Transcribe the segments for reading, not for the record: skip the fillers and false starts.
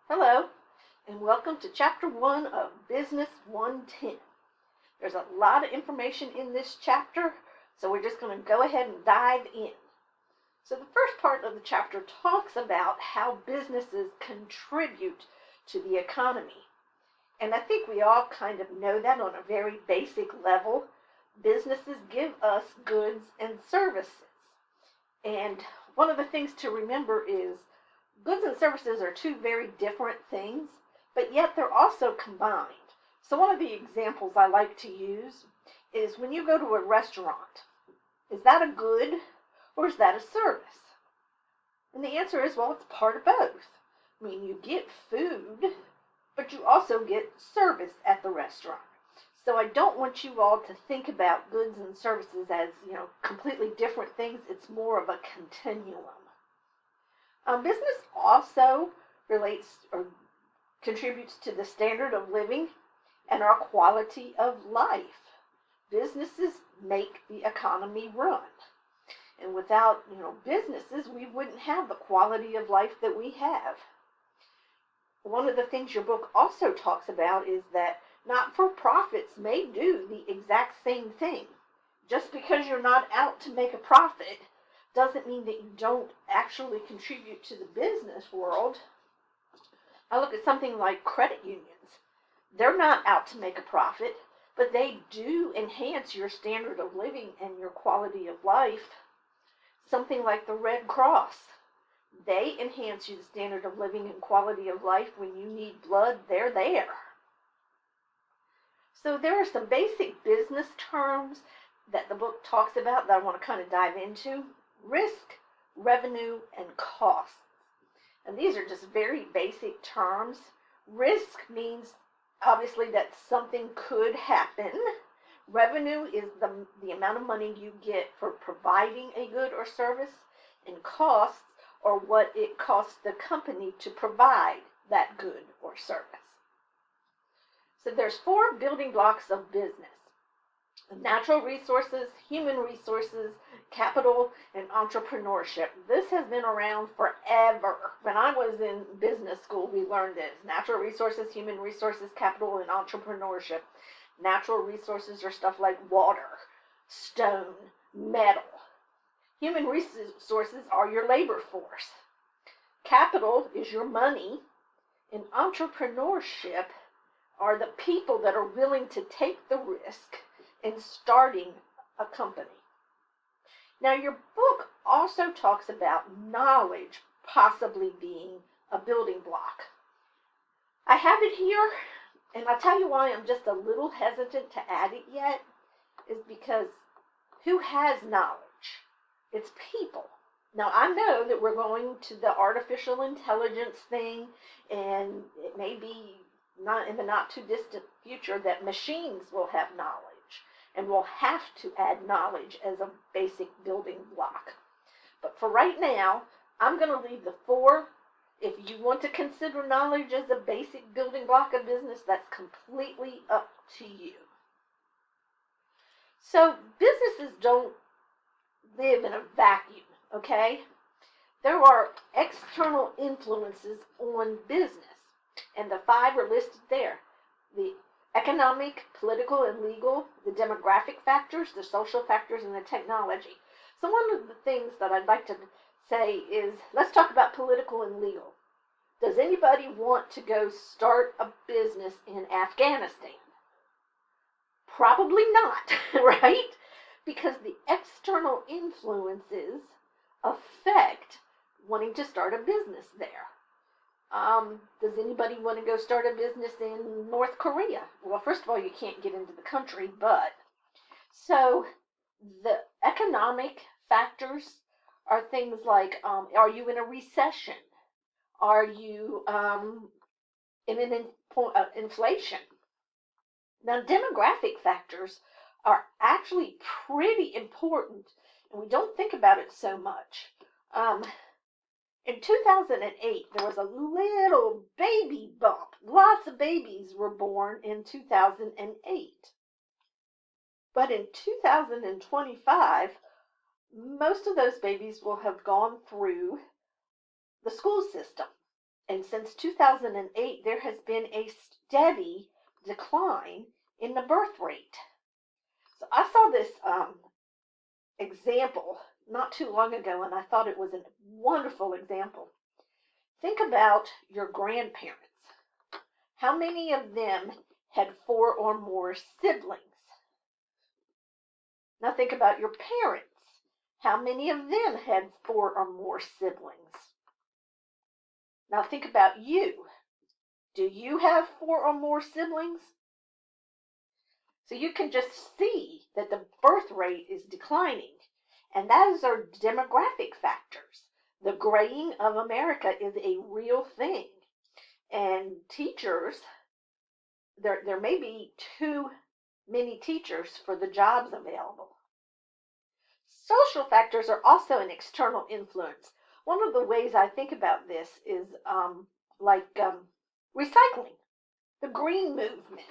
Hello, and welcome to Chapter 1 of Business 110. There's a lot of information in this chapter, so we're just going to go ahead and dive in. So the first part of the chapter talks about how businesses contribute to the economy. And I think we all kind of know that on a very basic level. Businesses give us goods and services. And one of the things to remember is goods and services are two very different things, but yet they're also combined. So one of the examples I like to use is when you go to a restaurant. Is that a good or is that a service? And the answer is, well, it's part of both. I mean, you get food, but you also get service at the restaurant. So I don't want you all to think about goods and services as, completely different things. It's more of a continuum. Business also relates or contributes to the standard of living and our quality of life. Businesses make the economy run. And without, businesses, we wouldn't have the quality of life that we have. One of the things your book also talks about is that not-for-profits may do the exact same thing. Just because you're not out to make a profit doesn't mean that you don't actually contribute to the business world. I look at something like credit unions. They're not out to make a profit, but they do enhance your standard of living and your quality of life. Something like the Red Cross. They enhance your standard of living and quality of life. When you need blood, they're there. So there are some basic business terms that the book talks about that I want to kind of dive into. Risk, revenue, and costs. And these are just very basic terms. Risk means obviously that something could happen. Revenue is the amount of money you get for providing a good or service, and costs are what it costs the company to provide that good or service. So there's 4 building blocks of business: natural resources, human resources, capital, and entrepreneurship. This has been around forever. When I was in business school, we learned this: natural resources, human resources, capital, and entrepreneurship. Natural resources are stuff like water, stone, metal. Human resources are your labor force. Capital is your money, and entrepreneurship are the people that are willing to take the risk in starting a company. Now, your book also talks about knowledge possibly being a building block. I have it here, and I'll tell you why I'm just a little hesitant to add it yet, is because who has knowledge? It's people. Now, I know that we're going to the artificial intelligence thing, and it may be not in the not too distant future that machines will have knowledge, and we'll have to add knowledge as a basic building block. But for right now, I'm going to leave the 4. If you want to consider knowledge as a basic building block of business, that's completely up to you. So businesses don't live in a vacuum, okay? There are external influences on business, and the 5 are listed there: the economic, political, and legal, the demographic factors, the social factors, and the technology. So one of the things that I'd like to say is, let's talk about political and legal. Does anybody want to go start a business in Afghanistan? Probably not, right? Because the external influences affect wanting to start a business there. Does anybody want to go start a business in North Korea? Well, first of all, you can't get into the country, but so the economic factors are things like, are you in a recession? Are you in an inflation? Now, demographic factors are actually pretty important, and we don't think about it so much. In 2008, there was a little baby bump. Lots of babies were born in 2008. But in 2025, most of those babies will have gone through the school system. And since 2008, there has been a steady decline in the birth rate. So I saw this example not too long ago, and I thought it was a wonderful example. Think about your grandparents. How many of them had 4 or more siblings? Now think about your parents. How many of them had 4 or more siblings? Now think about you. Do you have 4 or more siblings? So you can just see that the birth rate is declining. And those are demographic factors. The graying of America is a real thing. And teachers, there may be too many teachers for the jobs available. Social factors are also an external influence. One of the ways I think about this is recycling, the green movement.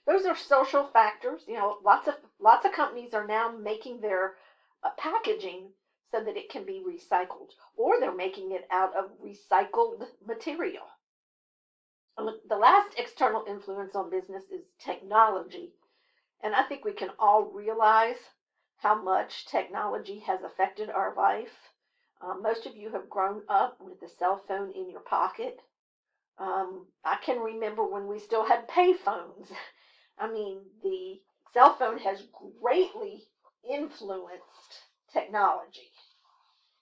Those are social factors. Lots of companies are now making their packaging so that it can be recycled, or they're making it out of recycled material. The last external influence on business is technology, and I think we can all realize how much technology has affected our life. Most of you have grown up with a cell phone in your pocket. I can remember when we still had pay phones. I mean, the cell phone has greatly influenced technology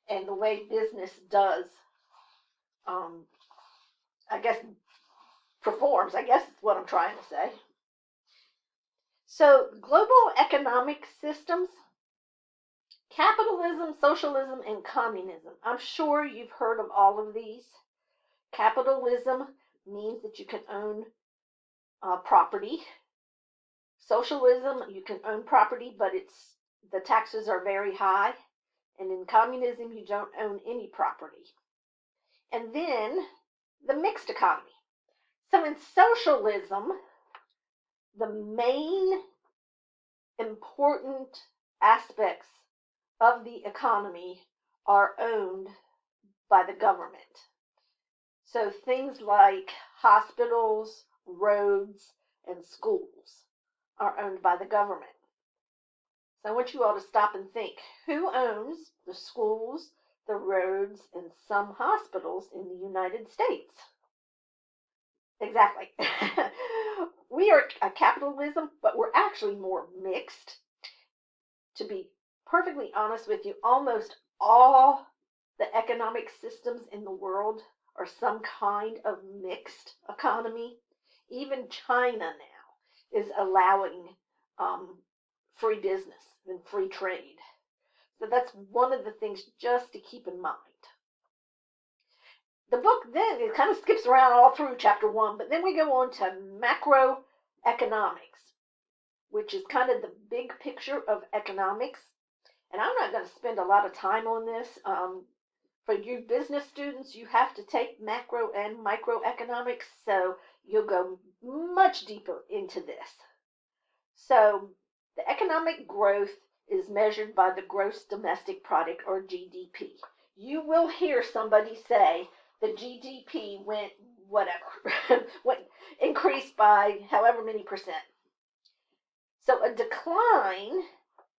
and the way business does, performs. I guess is what I'm trying to say. So, global economic systems, capitalism, socialism, and communism. I'm sure you've heard of all of these. Capitalism means that you can own property. Socialism, you can own property, but the taxes are very high. And in communism, you don't own any property. And then the mixed economy. So in socialism, the main important aspects of the economy are owned by the government. So things like hospitals, roads, and schools are owned by the government. So I want you all to stop and think, who owns the schools, the roads, and some hospitals in the United States? Exactly. We are a capitalism, but we're actually more mixed. To be perfectly honest with you, almost all the economic systems in the world are some kind of mixed economy. Even China now is allowing free business and free trade. So that's one of the things just to keep in mind. The book then, it kind of skips around all through chapter 1, but then we go on to macroeconomics, which is kind of the big picture of economics. And I'm not going to spend a lot of time on this. For you business students, you have to take macro and microeconomics, so you'll go much deeper into this. So the economic growth is measured by the gross domestic product, or GDP. You will hear somebody say the GDP went increased by however many percent. So a decline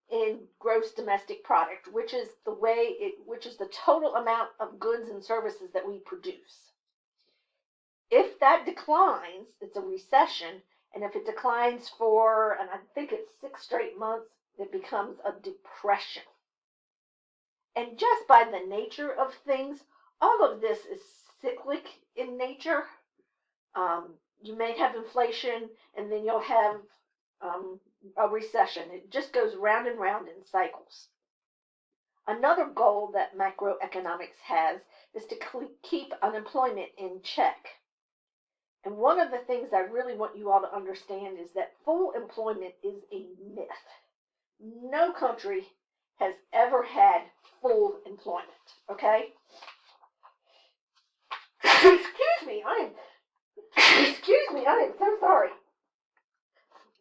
in gross domestic product, which is the total amount of goods and services that we produce. If that declines, it's a recession, and if it declines for, and I think it's 6 straight months, it becomes a depression. And just by the nature of things, all of this is cyclic in nature. You may have inflation, and then you'll have a recession. It just goes round and round in cycles. Another goal that macroeconomics has is to keep unemployment in check. And one of the things I really want you all to understand is that full employment is a myth. No country has ever had full employment, okay? Excuse me, I am so sorry.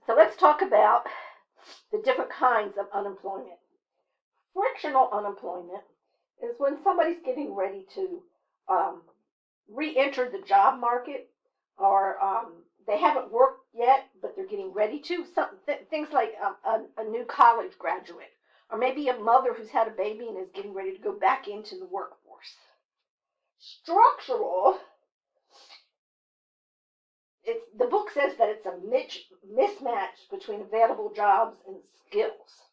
So let's talk about the different kinds of unemployment. Frictional unemployment is when somebody's getting ready to re-entered the job market, or they haven't worked yet, but they're getting ready to. Things like a new college graduate, or maybe a mother who's had a baby and is getting ready to go back into the workforce. Structural, the book says that it's a mismatch between available jobs and skills.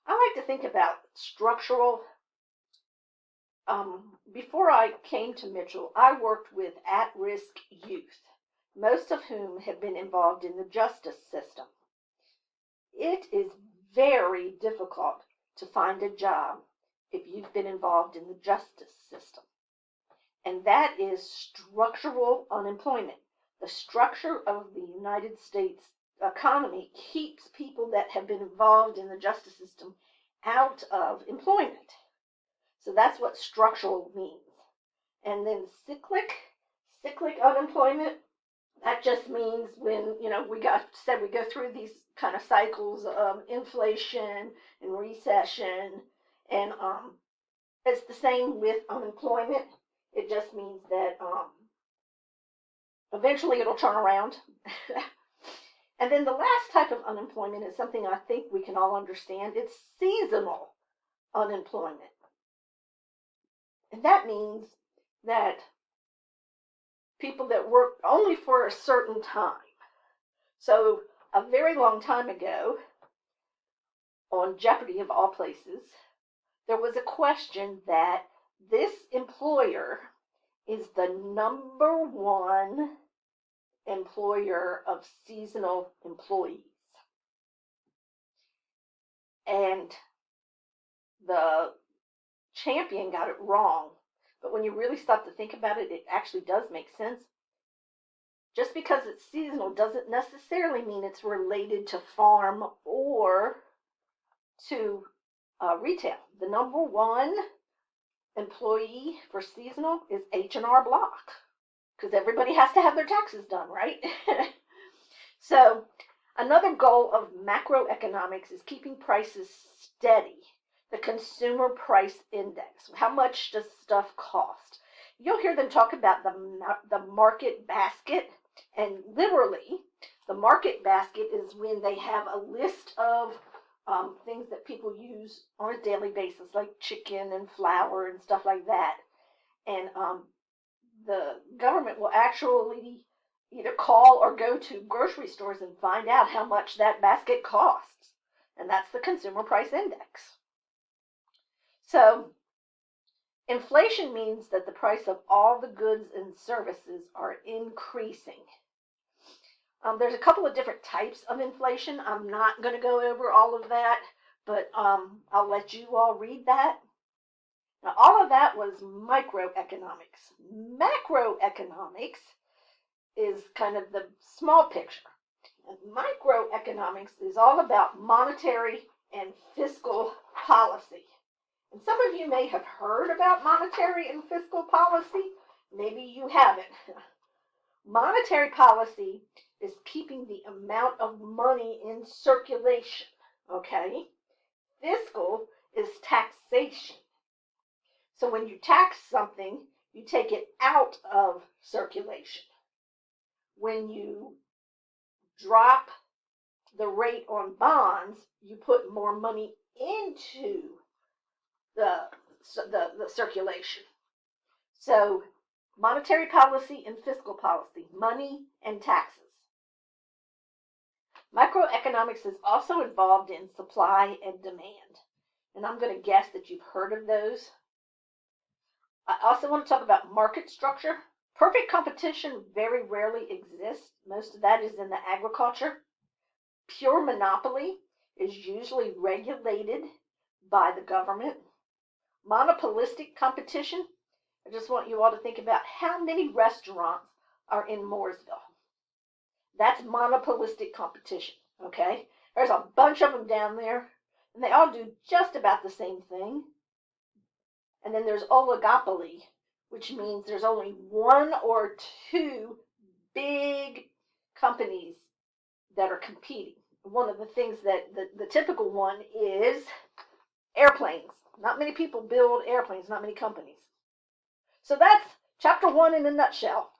I like to think about structural. Before I came to Mitchell, I worked with at-risk youth, most of whom have been involved in the justice system. It is very difficult to find a job if you've been involved in the justice system. And that is structural unemployment. The structure of the United States economy keeps people that have been involved in the justice system out of employment. So that's what structural means. And then cyclic unemployment, that just means when, we go through these kind of cycles of inflation and recession, and it's the same with unemployment. It just means that eventually it'll turn around. And then the last type of unemployment is something I think we can all understand. It's seasonal unemployment. And that means that people that work only for a certain time. So a very long time ago, on Jeopardy of all places, there was a question that this employer is the number one employer of seasonal employees. And the champion got it wrong. But when you really stop to think about it, it actually does make sense. Just because it's seasonal doesn't necessarily mean it's related to farm or to retail. The number one employee for seasonal is H&R Block, because everybody has to have their taxes done, right? So another goal of macroeconomics is keeping prices steady. The consumer price index. How much does stuff cost? You'll hear them talk about the market basket, and literally, the market basket is when they have a list of things that people use on a daily basis, like chicken and flour and stuff like that. And the government will actually either call or go to grocery stores and find out how much that basket costs. And that's the consumer price index. So inflation means that the price of all the goods and services are increasing. There's a couple of different types of inflation. I'm not going to go over all of that, but I'll let you all read that. Now, all of that was microeconomics. Macroeconomics is kind of the small picture. And microeconomics is all about monetary and fiscal policy. And some of you may have heard about monetary and fiscal policy. Maybe you haven't. Monetary policy is keeping the amount of money in circulation, okay? Fiscal is taxation. So when you tax something, you take it out of circulation. When you drop the rate on bonds, you put more money into the circulation. So monetary policy and fiscal policy, money and taxes. Microeconomics is also involved in supply and demand. And I'm going to guess that you've heard of those. I also want to talk about market structure. Perfect competition very rarely exists. Most of that is in the agriculture. Pure monopoly is usually regulated by the government. Monopolistic competition, I just want you all to think about how many restaurants are in Mooresville. That's monopolistic competition, okay? There's a bunch of them down there, and they all do just about the same thing. And then there's oligopoly, which means there's only one or two big companies that are competing. One of the things that the typical one is airplanes. Not many people build airplanes, not many companies. So that's Chapter 1 in a nutshell.